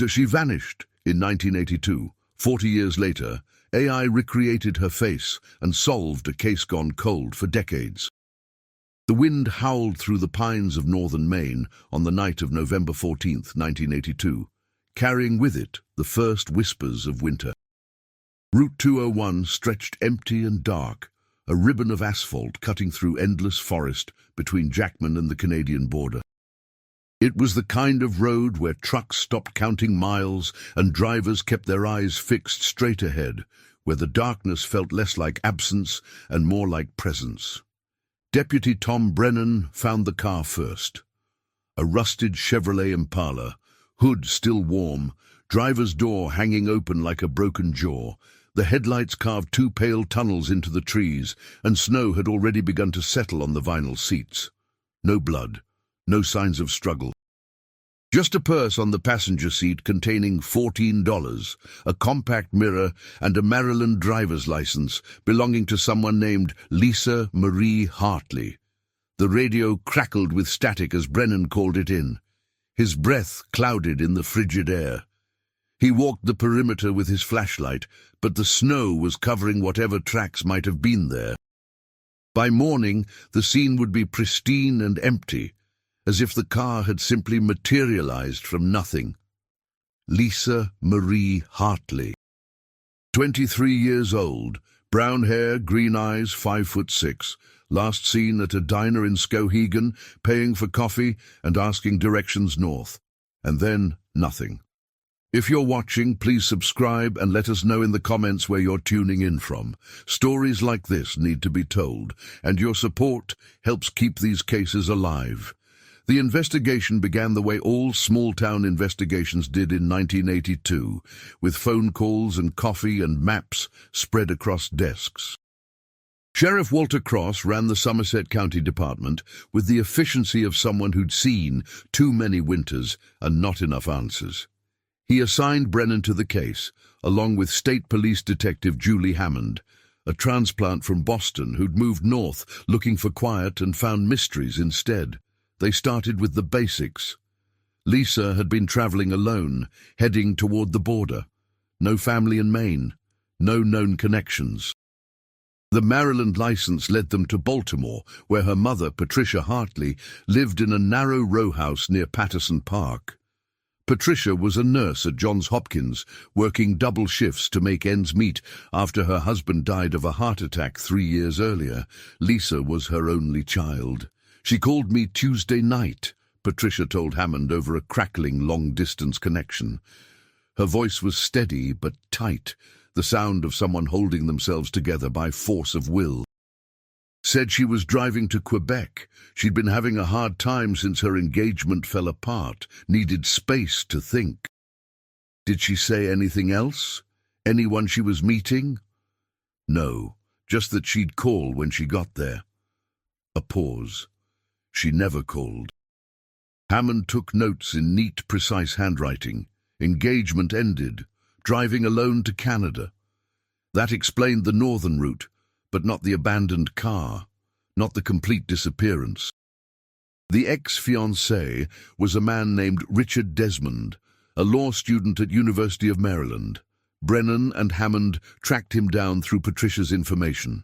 She vanished in 1982. 40 years later, AI recreated her face and solved a case gone cold for decades. The wind howled through the pines of northern Maine on the night of November 14, 1982, carrying with it the first whispers of winter. Route 201 stretched empty and dark, a ribbon of asphalt cutting through endless forest between Jackman and the Canadian border. It was the kind of road where trucks stopped counting miles and drivers kept their eyes fixed straight ahead, where the darkness felt less like absence and more like presence. Deputy Tom Brennan found the car first. A rusted Chevrolet Impala, hood still warm, driver's door hanging open like a broken jaw. The headlights carved two pale tunnels into the trees, and snow had already begun to settle on the vinyl seats. No blood, no signs of struggle. Just a purse on the passenger seat containing $14, a compact mirror, and a Maryland driver's license belonging to someone named Lisa Marie Hartley. The radio crackled with static as Brennan called it in. His breath clouded in the frigid air. He walked the perimeter with his flashlight, but the snow was covering whatever tracks might have been there. By morning, the scene would be pristine and empty, as if the car had simply materialized from nothing. Lisa Marie Hartley. 23 years old, brown hair, green eyes, 5'6", last seen at a diner in Skowhegan, paying for coffee and asking directions north. And then, nothing. If you're watching, please subscribe and let us know in the comments where you're tuning in from. Stories like this need to be told, and your support helps keep these cases alive. The investigation began the way all small-town investigations did in 1982, with phone calls and coffee and maps spread across desks. Sheriff Walter Cross ran the Somerset County Department with the efficiency of someone who'd seen too many winters and not enough answers. He assigned Brennan to the case, along with State Police Detective Julie Hammond, a transplant from Boston who'd moved north looking for quiet and found mysteries instead. They started with the basics. Lisa had been traveling alone, heading toward the border. No family in Maine, no known connections. The Maryland license led them to Baltimore, where her mother, Patricia Hartley, lived in a narrow row house near Patterson Park. Patricia was a nurse at Johns Hopkins, working double shifts to make ends meet after her husband died of a heart attack 3 years earlier. Lisa was her only child. "She called me Tuesday night," Patricia told Hammond over a crackling long-distance connection. Her voice was steady but tight, the sound of someone holding themselves together by force of will. Said she was driving to Quebec. She'd been having a hard time since her engagement fell apart, needed space to think. Did she say anything else? Anyone she was meeting? No, just that she'd call when she got there. A pause. She never called. Hammond took notes in neat, precise handwriting. Engagement ended. Driving alone to Canada. That explained the northern route, but not the abandoned car, not the complete disappearance. The ex-fiancé was a man named Richard Desmond, a law student at University of Maryland. Brennan and Hammond tracked him down through Patricia's information.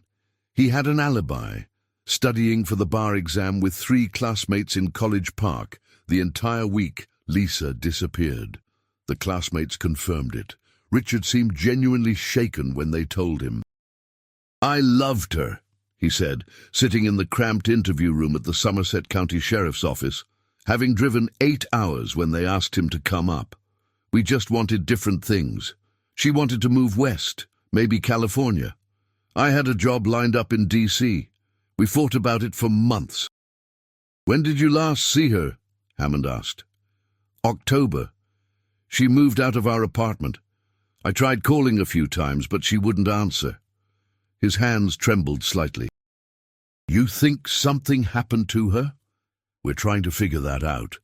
He had an alibi, studying for the bar exam with 3 classmates in College Park. The entire week, Lisa disappeared. The classmates confirmed it. Richard seemed genuinely shaken when they told him. "I loved her," he said, sitting in the cramped interview room at the Somerset County Sheriff's Office, having driven 8 hours when they asked him to come up. "We just wanted different things. She wanted to move west, maybe California. I had a job lined up in D.C. We fought about it for months." "When did you last see her?" Hammond asked. "October. She moved out of our apartment. I tried calling a few times, but she wouldn't answer." His hands trembled slightly. "You think something happened to her?" "We're trying to figure that out."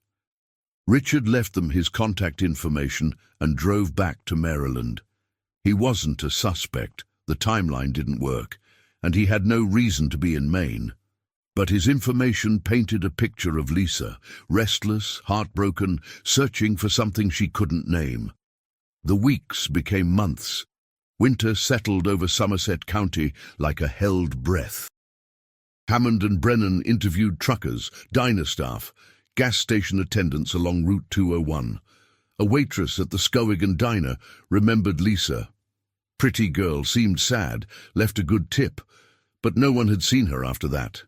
Richard left them his contact information and drove back to Maryland. He wasn't a suspect, the timeline didn't work, and he had no reason to be in Maine. But his information painted a picture of Lisa, restless, heartbroken, searching for something she couldn't name. The weeks became months. Winter settled over Somerset County like a held breath. Hammond and Brennan interviewed truckers, diner staff, gas station attendants along Route 201. A waitress at the Skowhegan diner remembered Lisa. Pretty girl, seemed sad, left a good tip, but no one had seen her after that.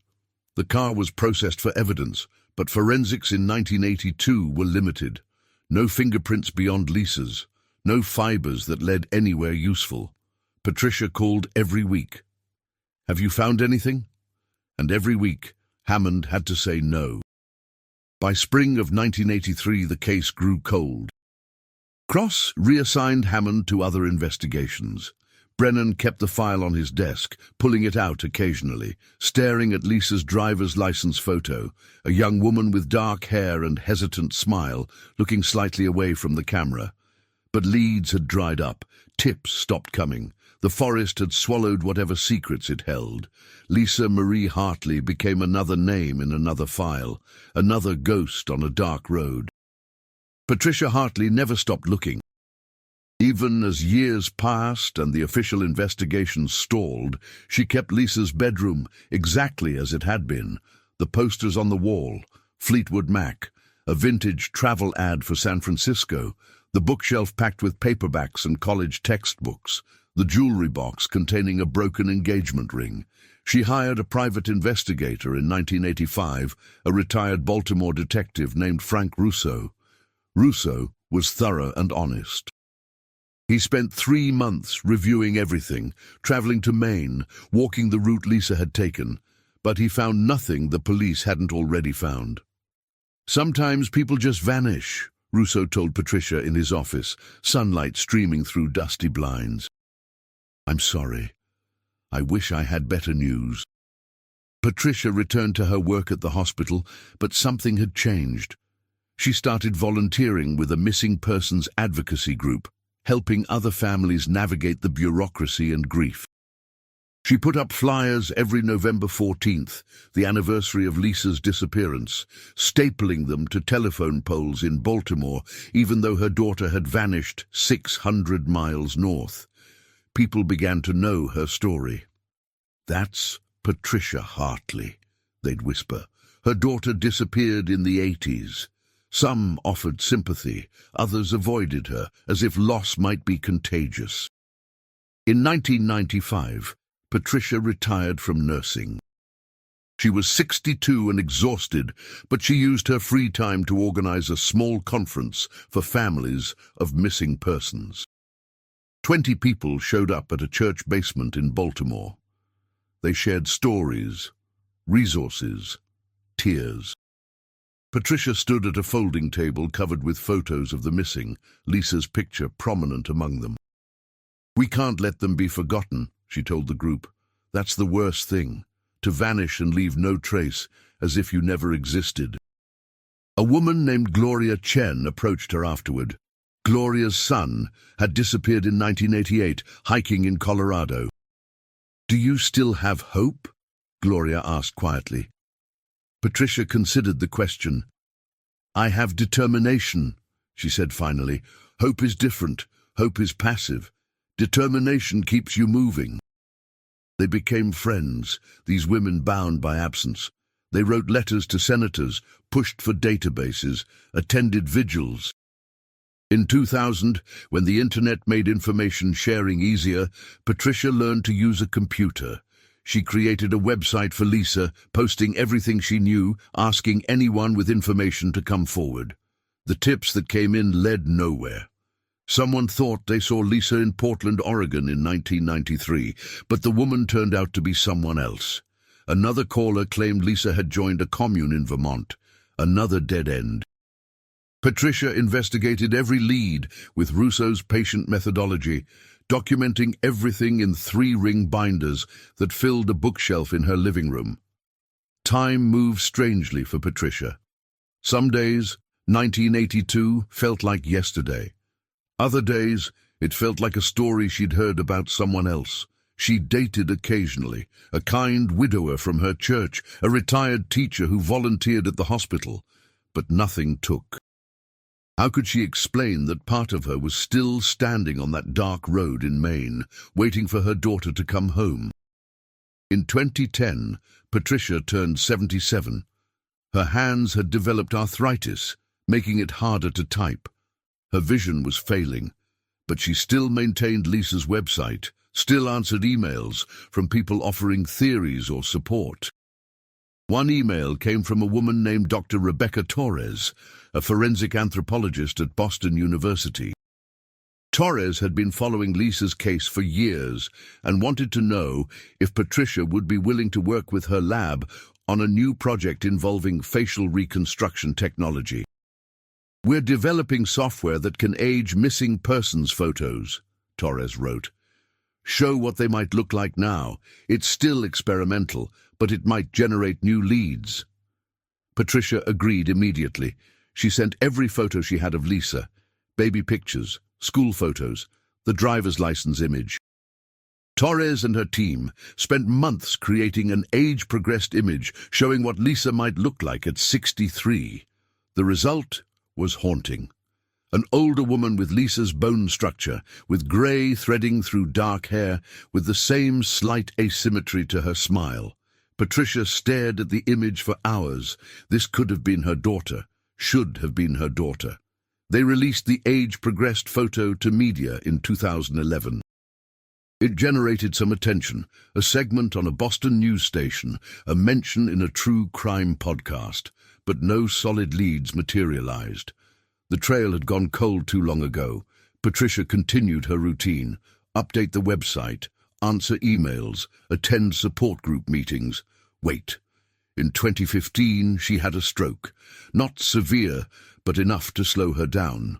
The car was processed for evidence, but forensics in 1982 were limited. No fingerprints beyond Lisa's, no fibers that led anywhere useful. Patricia called every week. "Have you found anything?" And every week, Hammond had to say no. By spring of 1983, the case grew cold. Cross reassigned Hammond to other investigations. Brennan kept the file on his desk, pulling it out occasionally, staring at Lisa's driver's license photo, a young woman with dark hair and hesitant smile, looking slightly away from the camera. But leads had dried up, tips stopped coming. The forest had swallowed whatever secrets it held. Lisa Marie Hartley became another name in another file, another ghost on a dark road. Patricia Hartley never stopped looking. Even as years passed and the official investigation stalled, she kept Lisa's bedroom exactly as it had been. The posters on the wall, Fleetwood Mac, a vintage travel ad for San Francisco, the bookshelf packed with paperbacks and college textbooks, the jewelry box containing a broken engagement ring. She hired a private investigator in 1985, a retired Baltimore detective named Frank Russo. Russo was thorough and honest. He spent 3 months reviewing everything, traveling to Maine, walking the route Lisa had taken, but he found nothing the police hadn't already found. "Sometimes people just vanish," Russo told Patricia in his office, sunlight streaming through dusty blinds. "I'm sorry. I wish I had better news." Patricia returned to her work at the hospital, but something had changed. She started volunteering with a missing persons advocacy group, helping other families navigate the bureaucracy and grief. She put up flyers every November 14th, the anniversary of Lisa's disappearance, stapling them to telephone poles in Baltimore, even though her daughter had vanished 600 miles north. People began to know her story. "That's Patricia Hartley," they'd whisper. "Her daughter disappeared in the 80s. Some offered sympathy, others avoided her, as if loss might be contagious." In 1995, Patricia retired from nursing. She was 62 and exhausted, but she used her free time to organize a small conference for families of missing persons. 20 people showed up at a church basement in Baltimore. They shared stories, resources, tears. Patricia stood at a folding table covered with photos of the missing, Lisa's picture prominent among them. "We can't let them be forgotten," she told the group. "That's the worst thing, to vanish and leave no trace, as if you never existed." A woman named Gloria Chen approached her afterward. Gloria's son had disappeared in 1988, hiking in Colorado. "Do you still have hope?" Gloria asked quietly. Patricia considered the question. "I have determination," she said finally. "Hope is different. Hope is passive. Determination keeps you moving." They became friends, these women bound by absence. They wrote letters to senators, pushed for databases, attended vigils. In 2000, when the internet made information sharing easier, Patricia learned to use a computer. She created a website for Lisa, posting everything she knew, asking anyone with information to come forward. The tips that came in led nowhere. Someone thought they saw Lisa in Portland, Oregon in 1993, but the woman turned out to be someone else. Another caller claimed Lisa had joined a commune in Vermont. Another dead end. Patricia investigated every lead with Russo's patient methodology, documenting everything in 3-ring binders that filled a bookshelf in her living room. Time moved strangely for Patricia. Some days, 1982 felt like yesterday. Other days, it felt like a story she'd heard about someone else. She dated occasionally, a kind widower from her church, a retired teacher who volunteered at the hospital, but nothing took. How could she explain that part of her was still standing on that dark road in Maine, waiting for her daughter to come home? In 2010, Patricia turned 77. Her hands had developed arthritis, making it harder to type. Her vision was failing, but she still maintained Lisa's website, still answered emails from people offering theories or support. One email came from a woman named Dr. Rebecca Torres, a forensic anthropologist at Boston University. Torres had been following Lisa's case for years and wanted to know if Patricia would be willing to work with her lab on a new project involving facial reconstruction technology. "We're developing software that can age missing persons photos," Torres wrote. "Show what they might look like now. It's still experimental, but it might generate new leads." Patricia agreed immediately. She sent every photo she had of Lisa, baby pictures, school photos, the driver's license image. Torres and her team spent months creating an age-progressed image showing what Lisa might look like at 63. The result was haunting. An older woman with Lisa's bone structure, with grey threading through dark hair, with the same slight asymmetry to her smile. Patricia stared at the image for hours. This could have been her daughter, should have been her daughter. They released the age-progressed photo to media in 2011. It generated some attention, a segment on a Boston news station, a mention in a true crime podcast, but no solid leads materialized. The trail had gone cold too long ago. Patricia continued her routine, update the website, answer emails, attend support group meetings. Wait. In 2015, she had a stroke. Not severe, but enough to slow her down.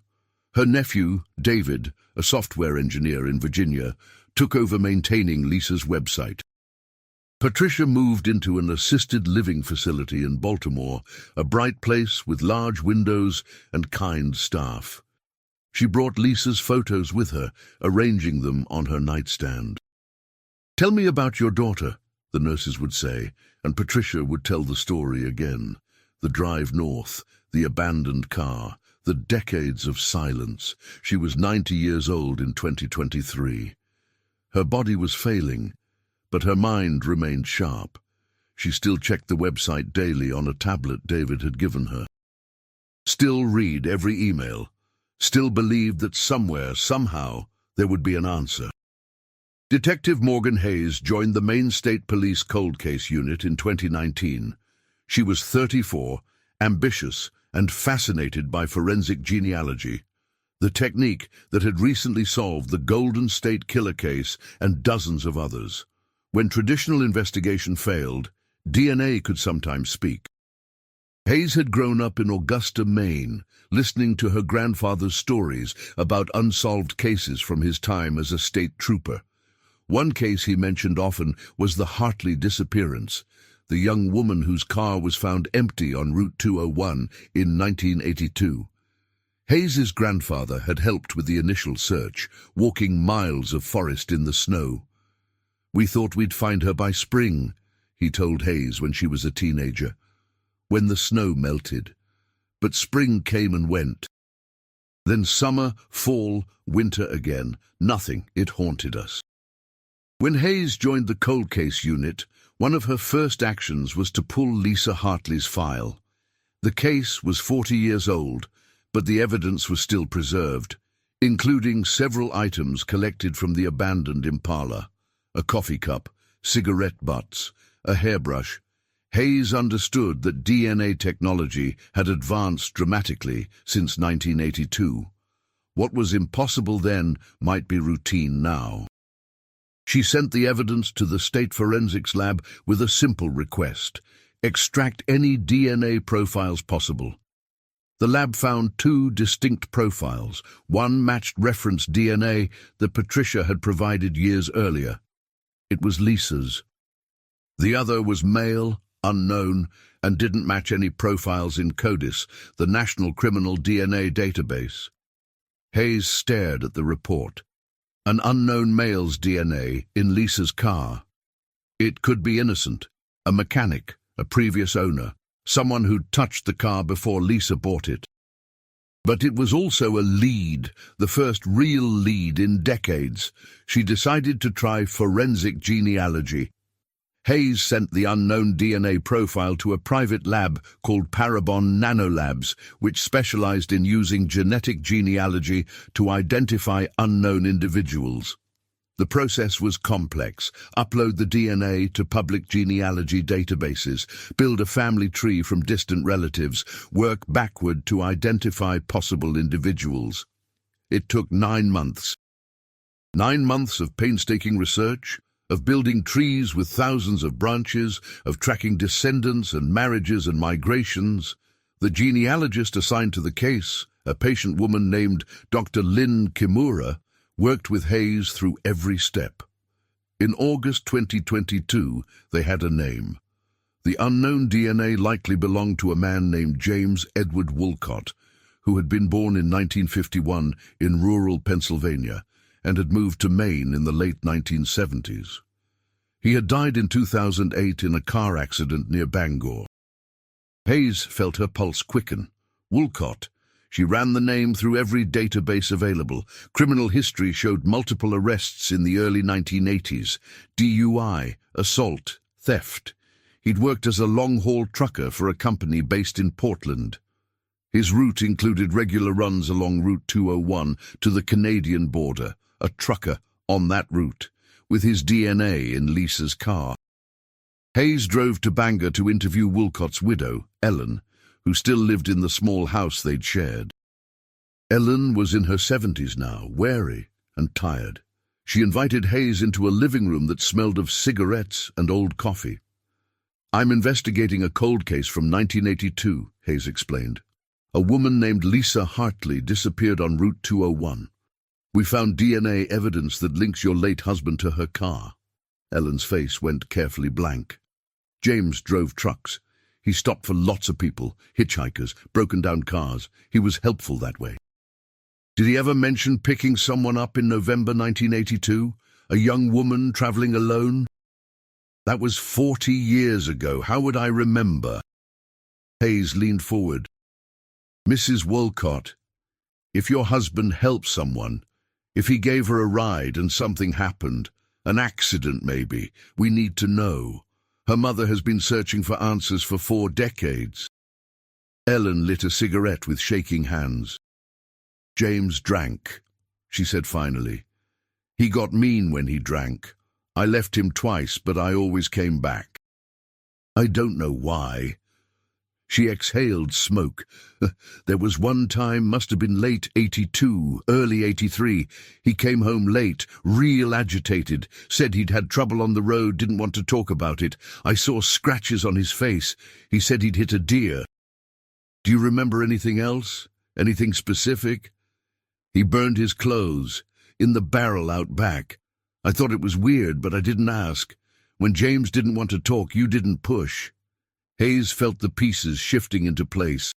Her nephew, David, a software engineer in Virginia, took over maintaining Lisa's website. Patricia moved into an assisted living facility in Baltimore, a bright place with large windows and kind staff. She brought Lisa's photos with her, arranging them on her nightstand. "Tell me about your daughter," the nurses would say, and Patricia would tell the story again. The drive north, the abandoned car, the decades of silence. She was 90 years old in 2023. Her body was failing, but her mind remained sharp. She still checked the website daily on a tablet David had given her. Still read every email. Still believed that somewhere, somehow, there would be an answer. Detective Morgan Hayes joined the Maine State Police Cold Case Unit in 2019. She was 34, ambitious, and fascinated by forensic genealogy, the technique that had recently solved the Golden State Killer case and dozens of others. When traditional investigation failed, DNA could sometimes speak. Hayes had grown up in Augusta, Maine, listening to her grandfather's stories about unsolved cases from his time as a state trooper. One case he mentioned often was the Hartley disappearance, the young woman whose car was found empty on Route 201 in 1982. Hayes's grandfather had helped with the initial search, walking miles of forest in the snow. "We thought we'd find her by spring," he told Hayes when she was a teenager, when the snow melted. But spring came and went. Then summer, fall, winter again. Nothing. It haunted us. When Hayes joined the cold case unit, one of her first actions was to pull Lisa Hartley's file. The case was 40 years old, but the evidence was still preserved, including several items collected from the abandoned Impala. A coffee cup, cigarette butts, a hairbrush. Hayes understood that DNA technology had advanced dramatically since 1982. What was impossible then might be routine now. She sent the evidence to the state forensics lab with a simple request: extract any DNA profiles possible. The lab found 2 distinct profiles. One matched reference DNA that Patricia had provided years earlier. It was Lisa's. The other was male, unknown, and didn't match any profiles in CODIS, the National Criminal DNA Database. Hayes stared at the report. An unknown male's DNA in Lisa's car. It could be innocent, a mechanic, a previous owner, someone who'd touched the car before Lisa bought it. But it was also a lead, the first real lead in decades. She decided to try forensic genealogy. Hayes sent the unknown DNA profile to a private lab called Parabon Nanolabs, which specialized in using genetic genealogy to identify unknown individuals. The process was complex. Upload the DNA to public genealogy databases, build a family tree from distant relatives, work backward to identify possible individuals. It took 9 months. 9 months of painstaking research, of building trees with thousands of branches, of tracking descendants and marriages and migrations. The genealogist assigned to the case, a patient woman named Dr. Lynn Kimura, worked with Hayes through every step. In August 2022, they had a name. The unknown DNA likely belonged to a man named James Edward Wolcott, who had been born in 1951 in rural Pennsylvania and had moved to Maine in the late 1970s. He had died in 2008 in a car accident near Bangor. Hayes felt her pulse quicken. Wolcott. She ran the name through every database available. Criminal history showed multiple arrests in the early 1980s. DUI, assault, theft. He'd worked as a long-haul trucker for a company based in Portland. His route included regular runs along Route 201 to the Canadian border, a trucker on that route, with his DNA in Lisa's car. Hayes drove to Bangor to interview Wolcott's widow, Ellen, who still lived in the small house they'd shared. Ellen was in her 70s now, wary and tired. She invited Hayes into a living room that smelled of cigarettes and old coffee. "I'm investigating a cold case from 1982, Hayes explained. A woman named Lisa Hartley disappeared on Route 201. We found DNA evidence that links your late husband to her car." Ellen's face went carefully blank. James drove trucks. He stopped for lots of people, hitchhikers, broken-down cars. He was helpful that way. Did he ever mention picking someone up in November 1982? A young woman traveling alone? That was 40 years ago. How would I remember? Hayes leaned forward. "Mrs. Wolcott, if your husband helped someone, if he gave her a ride and something happened, an accident maybe, we need to know. Her mother has been searching for answers for 4 decades. Ellen lit a cigarette with shaking hands. "James drank," she said finally. "He got mean when he drank. I left him twice, but I always came back. I don't know why." She exhaled smoke. "There was one time, must have been late 82, early 83. He came home late, real agitated, said he'd had trouble on the road, didn't want to talk about it. I saw scratches on his face. He said he'd hit a deer." "Do you remember anything else? Anything specific?" "He burned his clothes, in the barrel out back. I thought it was weird, but I didn't ask. When James didn't want to talk, you didn't push." Hayes felt the pieces shifting into place.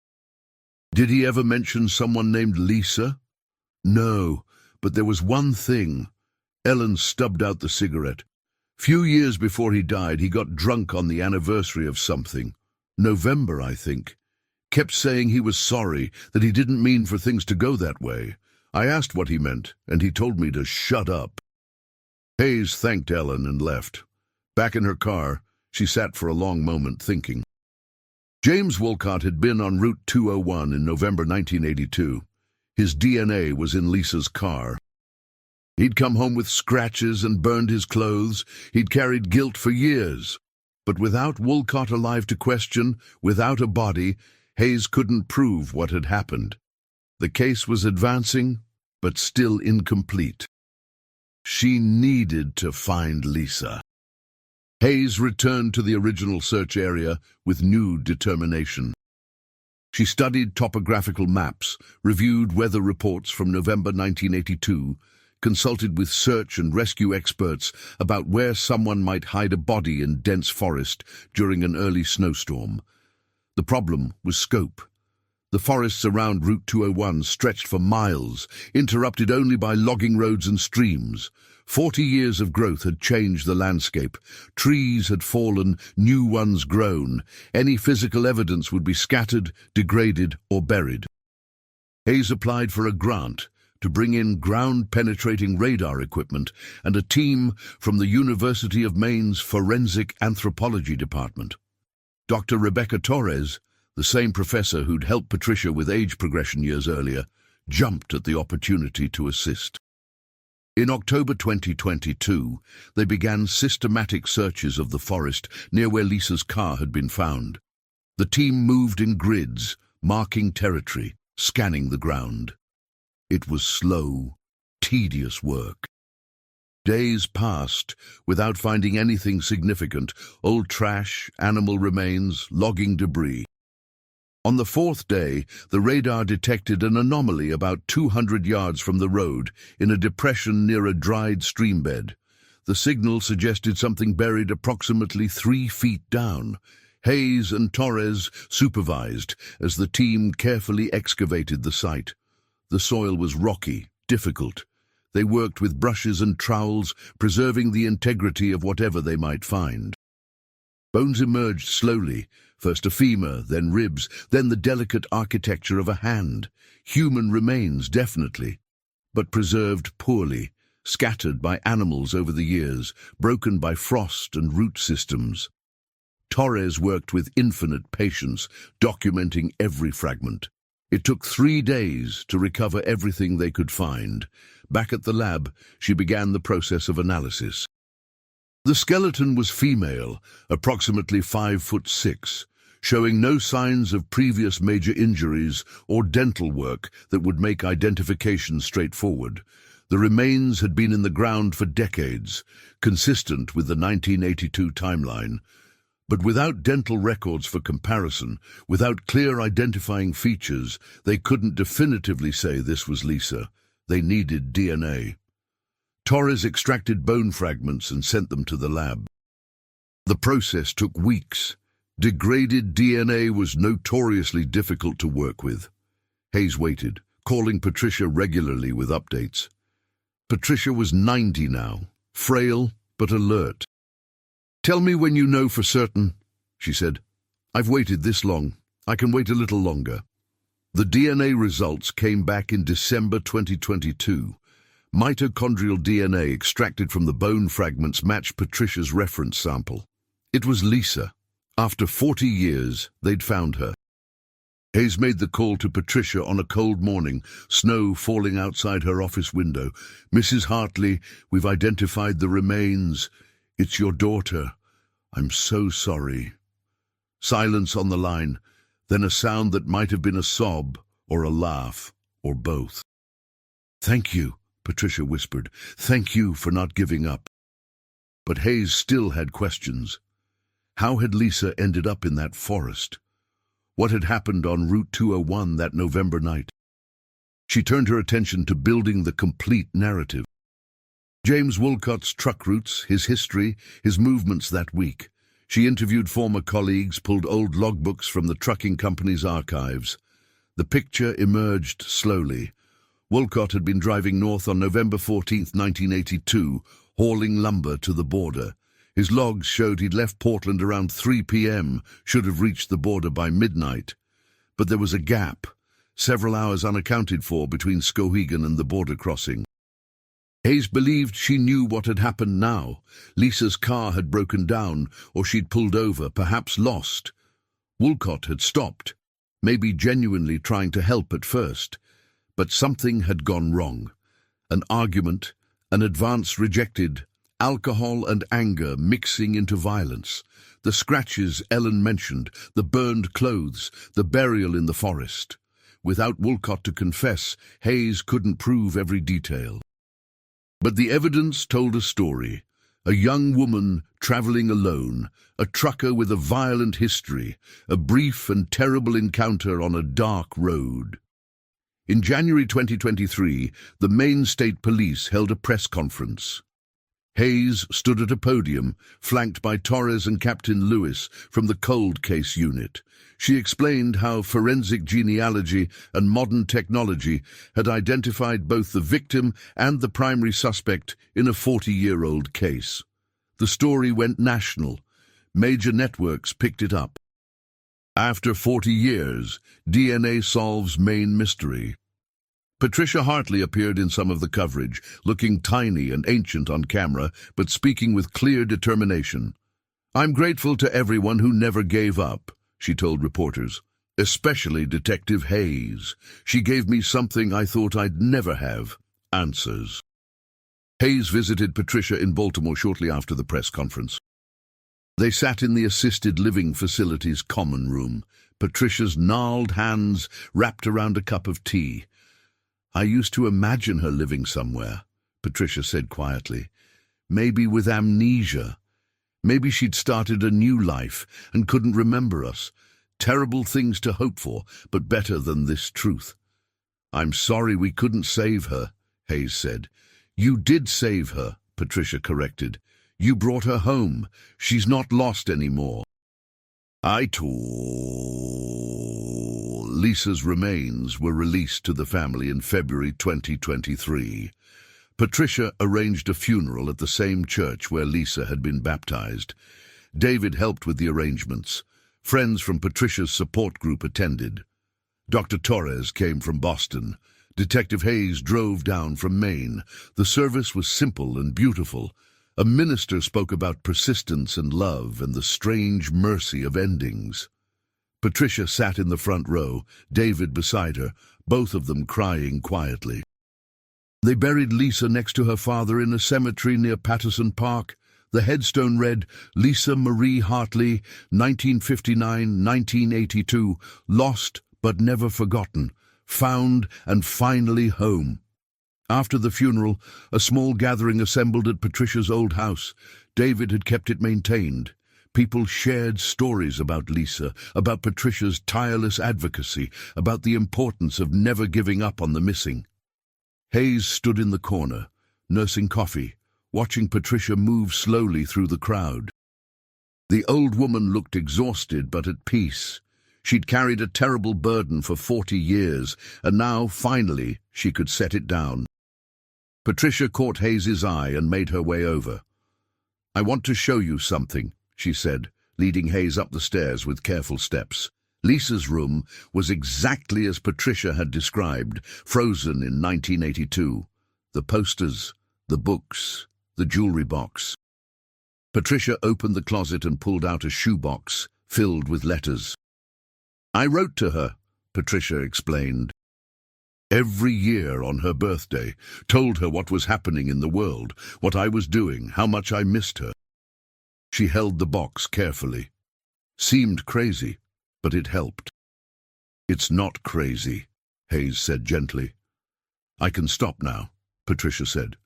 "Did he ever mention someone named Lisa?" "No, but there was one thing." Ellen stubbed out the cigarette. "Few years before he died, he got drunk on the anniversary of something. November, I think. Kept saying he was sorry, that he didn't mean for things to go that way. I asked what he meant, and he told me to shut up." Hayes thanked Ellen and left. Back in her car, she sat for a long moment thinking. James Wolcott had been on Route 201 in November 1982. His DNA was in Lisa's car. He'd come home with scratches and burned his clothes. He'd carried guilt for years. But without Wolcott alive to question, without a body, Hayes couldn't prove what had happened. The case was advancing, but still incomplete. She needed to find Lisa. Hayes returned to the original search area with new determination. She studied topographical maps, reviewed weather reports from November 1982, consulted with search and rescue experts about where someone might hide a body in dense forest during an early snowstorm. The problem was scope. The forests around Route 201 stretched for miles, interrupted only by logging roads and streams. 40 years of growth had changed the landscape. Trees had fallen, new ones grown. Any physical evidence would be scattered, degraded, or buried. Hayes applied for a grant to bring in ground-penetrating radar equipment and a team from the University of Maine's Forensic Anthropology Department. Dr. Rebecca Torres, the same professor who'd helped Patricia with age progression years earlier, jumped at the opportunity to assist. In October 2022, they began systematic searches of the forest near where Lisa's car had been found. The team moved in grids, marking territory, scanning the ground. It was slow, tedious work. Days passed without finding anything significant: old trash, animal remains, logging debris. On the fourth day, the radar detected an anomaly about 200 yards from the road, in a depression near a dried streambed. The signal suggested something buried approximately 3 feet down. Hayes and Torres supervised as the team carefully excavated the site. The soil was rocky, difficult. They worked with brushes and trowels, preserving the integrity of whatever they might find. Bones emerged slowly, first a femur, then ribs, then the delicate architecture of a hand. Human remains, definitely, but preserved poorly, scattered by animals over the years, broken by frost and root systems. Torres worked with infinite patience, documenting every fragment. It took 3 days to recover everything they could find. Back at the lab, she began the process of analysis. The skeleton was female, approximately 5'6", showing no signs of previous major injuries or dental work that would make identification straightforward. The remains had been in the ground for decades, consistent with the 1982 timeline. But without dental records for comparison, without clear identifying features, they couldn't definitively say this was Lisa. They needed DNA. Torres extracted bone fragments and sent them to the lab. The process took weeks. Degraded DNA was notoriously difficult to work with. Hayes waited, calling Patricia regularly with updates. Patricia was 90 now, frail but alert. "Tell me when you know for certain," she said. "I've waited this long. I can wait a little longer." The DNA results came back in December 2022. Mitochondrial DNA extracted from the bone fragments matched Patricia's reference sample. It was Lisa. After 40 years, they'd found her. Hayes made the call to Patricia on a cold morning, snow falling outside her office window. "Mrs. Hartley, we've identified the remains. It's your daughter. I'm so sorry." Silence on the line, then a sound that might have been a sob or a laugh, or both. "Thank you," Patricia whispered. "Thank you for not giving up." But Hayes still had questions. How had Lisa ended up in that forest? What had happened on Route 201 that November night? She turned her attention to building the complete narrative. James Wolcott's truck routes, his history, his movements that week. She interviewed former colleagues, pulled old logbooks from the trucking company's archives. The picture emerged slowly. Wolcott had been driving north on November 14, 1982, hauling lumber to the border. His logs showed he'd left Portland around 3 p.m., should have reached the border by midnight. But there was a gap, several hours unaccounted for between Skowhegan and the border crossing. Hayes believed she knew what had happened now. Lisa's car had broken down, or she'd pulled over, perhaps lost. Wolcott had stopped, maybe genuinely trying to help at first. But something had gone wrong. An argument, an advance rejected, alcohol and anger mixing into violence. The scratches Ellen mentioned, the burned clothes, the burial in the forest. Without Wolcott to confess, Hayes couldn't prove every detail. But the evidence told a story. A young woman traveling alone, a trucker with a violent history, a brief and terrible encounter on a dark road. In January 2023, the Maine State Police held a press conference. Hayes stood at a podium, flanked by Torres and Captain Lewis from the cold case unit. She explained how forensic genealogy and modern technology had identified both the victim and the primary suspect in a 40-year-old case. The story went national. Major networks picked it up. After 40 years, DNA solves main mystery. Patricia Hartley appeared in some of the coverage, looking tiny and ancient on camera, but speaking with clear determination. "I'm grateful to everyone who never gave up," she told reporters, "especially Detective Hayes. She gave me something I thought I'd never have: answers." Hayes visited Patricia in Baltimore shortly after the press conference. They sat in the assisted living facility's common room, Patricia's gnarled hands wrapped around a cup of tea. "I used to imagine her living somewhere," Patricia said quietly. "Maybe with amnesia. Maybe she'd started a new life and couldn't remember us. Terrible things to hope for, but better than this truth." "I'm sorry we couldn't save her," Hayes said. "You did save her," Patricia corrected. "You brought her home. She's not lost anymore." Lisa's remains were released to the family in February 2023. Patricia arranged a funeral at the same church where Lisa had been baptized. David helped with the arrangements. Friends from Patricia's support group attended. Dr. Torres came from Boston. Detective Hayes drove down from Maine. The service was simple and beautiful. A minister spoke about persistence and love and the strange mercy of endings. Patricia sat in the front row, David beside her, both of them crying quietly. They buried Lisa next to her father in a cemetery near Patterson Park. The headstone read, "Lisa Marie Hartley, 1959-1982, lost but never forgotten, found and finally home." After the funeral, a small gathering assembled at Patricia's old house. David had kept it maintained. People shared stories about Lisa, about Patricia's tireless advocacy, about the importance of never giving up on the missing. Hayes stood in the corner, nursing coffee, watching Patricia move slowly through the crowd. The old woman looked exhausted but at peace. She'd carried a terrible burden for 40 years, and now, finally, she could set it down. Patricia caught Hayes's eye and made her way over. "I want to show you something," she said, leading Hayes up the stairs with careful steps. Lisa's room was exactly as Patricia had described, frozen in 1982. The posters, the books, the jewelry box. Patricia opened the closet and pulled out a shoebox filled with letters. "I wrote to her," Patricia explained. "Every year on her birthday, told her what was happening in the world, what I was doing, how much I missed her." She held the box carefully. Seemed crazy, but it helped. "It's not crazy," Hayes said gently. "I can stop now," Patricia said.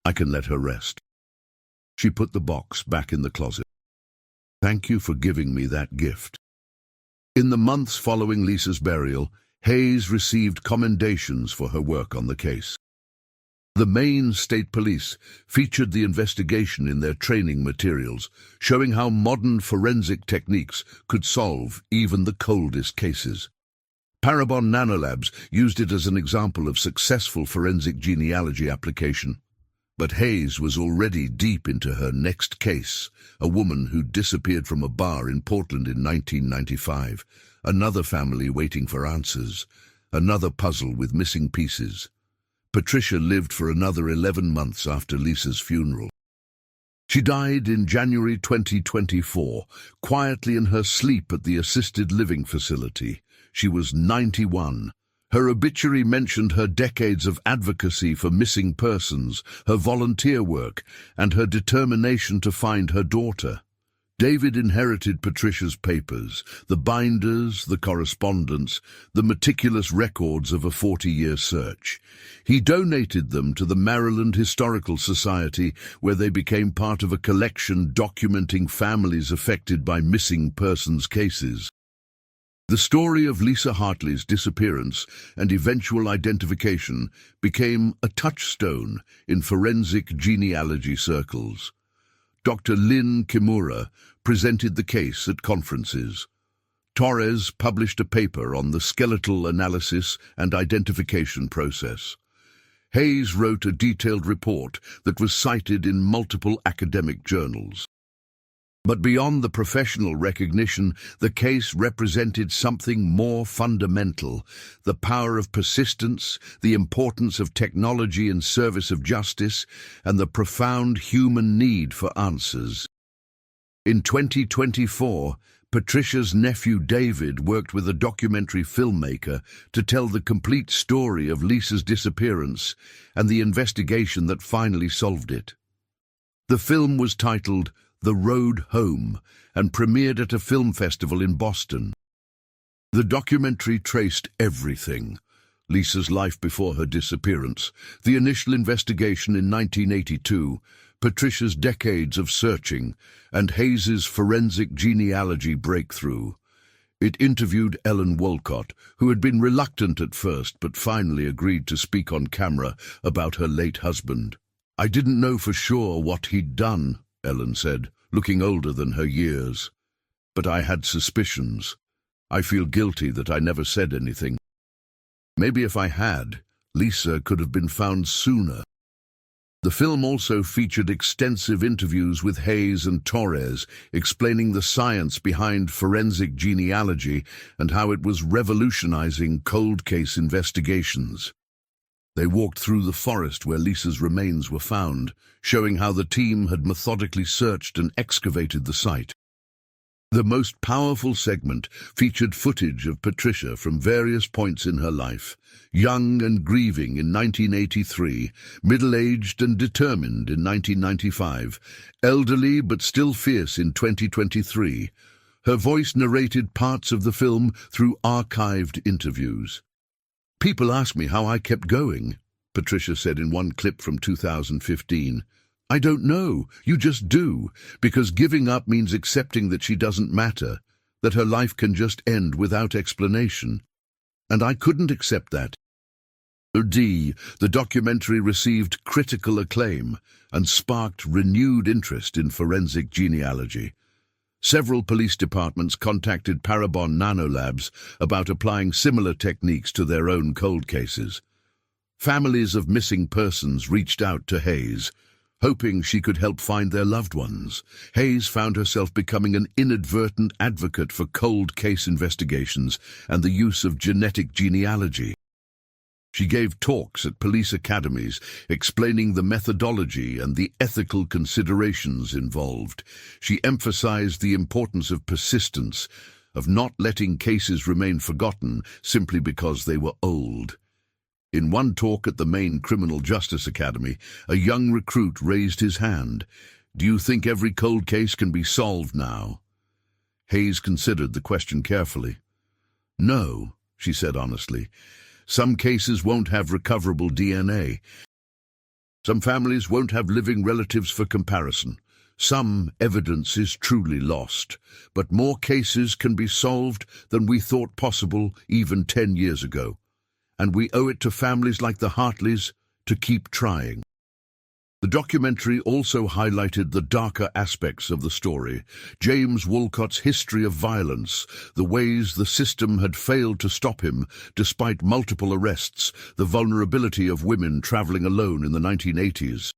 "I can let her rest." She put the box back in the closet. "Thank you for giving me that gift." In the months following Lisa's burial, Hayes received commendations for her work on the case. The Maine State Police featured the investigation in their training materials, showing how modern forensic techniques could solve even the coldest cases. Parabon Nanolabs used it as an example of successful forensic genealogy application. But Hayes was already deep into her next case, a woman who disappeared from a bar in Portland in 1995, another family waiting for answers, another puzzle with missing pieces. Patricia lived for another 11 months after Lisa's funeral. She died in January 2024, quietly in her sleep at the assisted living facility. She was 91. Her obituary mentioned her decades of advocacy for missing persons, her volunteer work, and her determination to find her daughter. David inherited Patricia's papers, the binders, the correspondence, the meticulous records of a 40-year search. He donated them to the Maryland Historical Society, where they became part of a collection documenting families affected by missing persons cases. The story of Lisa Hartley's disappearance and eventual identification became a touchstone in forensic genealogy circles. Dr. Lynn Kimura presented the case at conferences. Torres published a paper on the skeletal analysis and identification process. Hayes wrote a detailed report that was cited in multiple academic journals. But beyond the professional recognition, the case represented something more fundamental: the power of persistence, the importance of technology in service of justice, and the profound human need for answers. In 2024, Patricia's nephew David worked with a documentary filmmaker to tell the complete story of Lisa's disappearance and the investigation that finally solved it. The film was titled The Road Home and premiered at a film festival in Boston. The documentary traced everything: Lisa's life before her disappearance, the initial investigation in 1982, Patricia's decades of searching, and Hayes's forensic genealogy breakthrough. It interviewed Ellen Wolcott, who had been reluctant at first but finally agreed to speak on camera about her late husband. "I didn't know for sure what he'd done," Ellen said, looking older than her years. "But I had suspicions. I feel guilty that I never said anything. Maybe if I had, Lisa could have been found sooner." The film also featured extensive interviews with Hayes and Torres, explaining the science behind forensic genealogy and how it was revolutionizing cold case investigations. They walked through the forest where Lisa's remains were found, showing how the team had methodically searched and excavated the site. The most powerful segment featured footage of Patricia from various points in her life: young and grieving in 1983, middle-aged and determined in 1995, elderly but still fierce in 2023. Her voice narrated parts of the film through archived interviews. "People ask me how I kept going," Patricia said in one clip from 2015. "I don't know, you just do, because giving up means accepting that she doesn't matter, that her life can just end without explanation. And I couldn't accept that." The documentary received critical acclaim and sparked renewed interest in forensic genealogy. Several police departments contacted Parabon Nanolabs about applying similar techniques to their own cold cases. Families of missing persons reached out to Hayes, hoping she could help find their loved ones. Hayes found herself becoming an inadvertent advocate for cold case investigations and the use of genetic genealogy. She gave talks at police academies, explaining the methodology and the ethical considerations involved. She emphasized the importance of persistence, of not letting cases remain forgotten simply because they were old. In one talk at the Maine Criminal Justice Academy, a young recruit raised his hand. "Do you think every cold case can be solved now?" Hayes considered the question carefully. "No," she said honestly. "Some cases won't have recoverable DNA. Some families won't have living relatives for comparison. Some evidence is truly lost. But more cases can be solved than we thought possible even 10 years ago. And we owe it to families like the Hartleys to keep trying." The documentary also highlighted the darker aspects of the story: James Wolcott's history of violence, the ways the system had failed to stop him despite multiple arrests, the vulnerability of women traveling alone in the 1980s.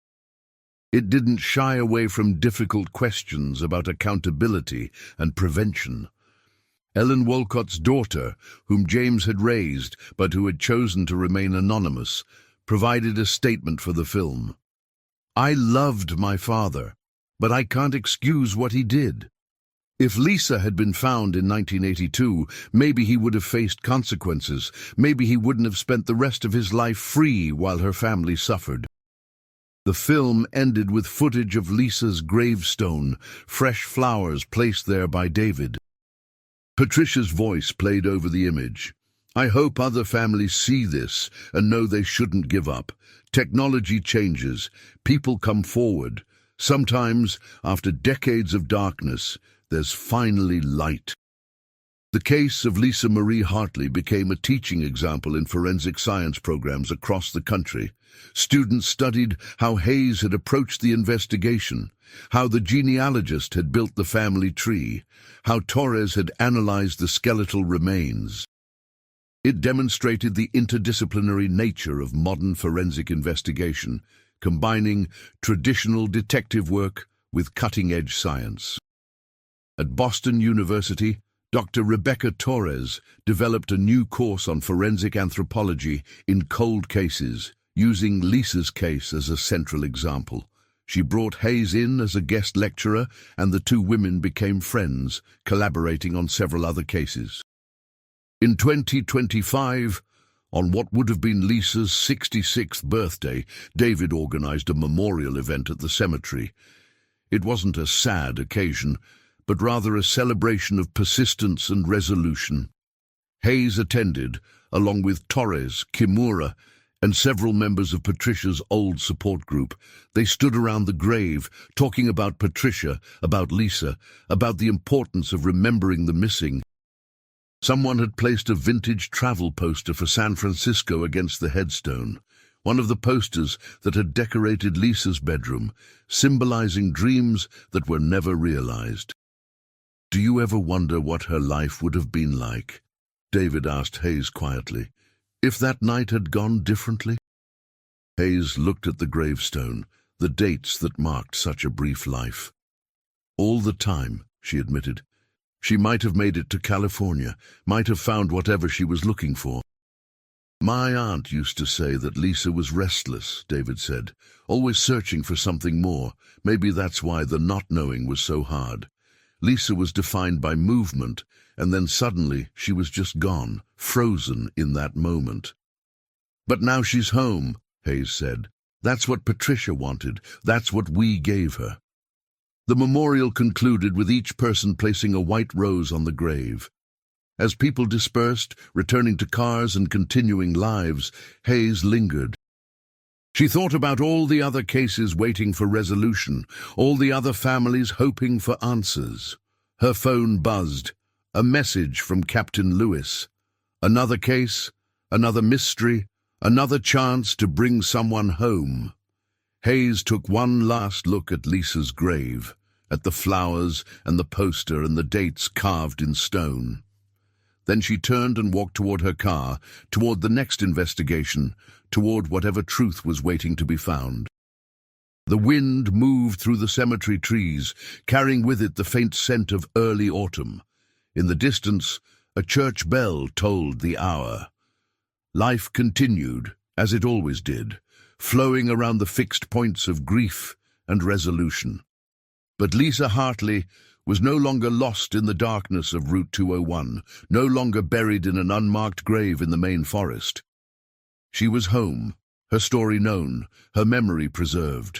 It didn't shy away from difficult questions about accountability and prevention. Ellen Wolcott's daughter, whom James had raised but who had chosen to remain anonymous, provided a statement for the film. "I loved my father, but I can't excuse what he did. If Lisa had been found in 1982, maybe he would have faced consequences. Maybe he wouldn't have spent the rest of his life free while her family suffered." The film ended with footage of Lisa's gravestone, fresh flowers placed there by David. Patricia's voice played over the image. "I hope other families see this and know they shouldn't give up. Technology changes. People come forward. Sometimes, after decades of darkness, there's finally light." The case of Lisa Marie Hartley became a teaching example in forensic science programs across the country. Students studied how Hayes had approached the investigation, how the genealogist had built the family tree, how Torres had analyzed the skeletal remains. It demonstrated the interdisciplinary nature of modern forensic investigation, combining traditional detective work with cutting-edge science. At Boston University, Dr. Rebecca Torres developed a new course on forensic anthropology in cold cases, using Lisa's case as a central example. She brought Hayes in as a guest lecturer, and the two women became friends, collaborating on several other cases. In 2025, on what would have been Lisa's 66th birthday, David organized a memorial event at the cemetery. It wasn't a sad occasion, but rather a celebration of persistence and resolution. Hayes attended, along with Torres, Kimura, and several members of Patricia's old support group. They stood around the grave, talking about Patricia, about Lisa, about the importance of remembering the missing. Someone had placed a vintage travel poster for San Francisco against the headstone, one of the posters that had decorated Lisa's bedroom, symbolizing dreams that were never realized. "Do you ever wonder what her life would have been like?" David asked Hayes quietly. "If that night had gone differently?" Hayes looked at the gravestone, the dates that marked such a brief life. "All the time," she admitted. "She might have made it to California, might have found whatever she was looking for." "My aunt used to say that Lisa was restless," David said, "always searching for something more. Maybe that's why the not knowing was so hard. Lisa was defined by movement, and then suddenly she was just gone, frozen in that moment." "But now she's home," Hayes said. "That's what Patricia wanted. That's what we gave her." The memorial concluded with each person placing a white rose on the grave. As people dispersed, returning to cars and continuing lives, Hayes lingered. She thought about all the other cases waiting for resolution, all the other families hoping for answers. Her phone buzzed. A message from Captain Lewis. Another case, another mystery, another chance to bring someone home. Hayes took one last look at Lisa's grave, at the flowers and the poster and the dates carved in stone. Then she turned and walked toward her car, toward the next investigation, toward whatever truth was waiting to be found. The wind moved through the cemetery trees, carrying with it the faint scent of early autumn. In the distance, a church bell tolled the hour. Life continued, as it always did, flowing around the fixed points of grief and resolution. But Lisa Hartley was no longer lost in the darkness of Route 201, no longer buried in an unmarked grave in the main forest. She was home, her story known, her memory preserved.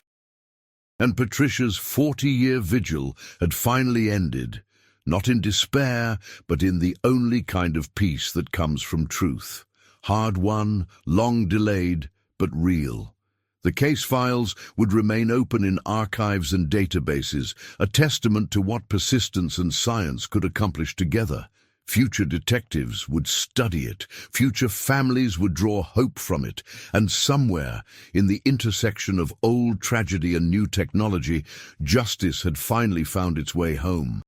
And Patricia's 40-year vigil had finally ended, not in despair, but in the only kind of peace that comes from truth. Hard-won, long delayed, but real. The case files would remain open in archives and databases, a testament to what persistence and science could accomplish together. Future detectives would study it, future families would draw hope from it, and somewhere, in the intersection of old tragedy and new technology, justice had finally found its way home.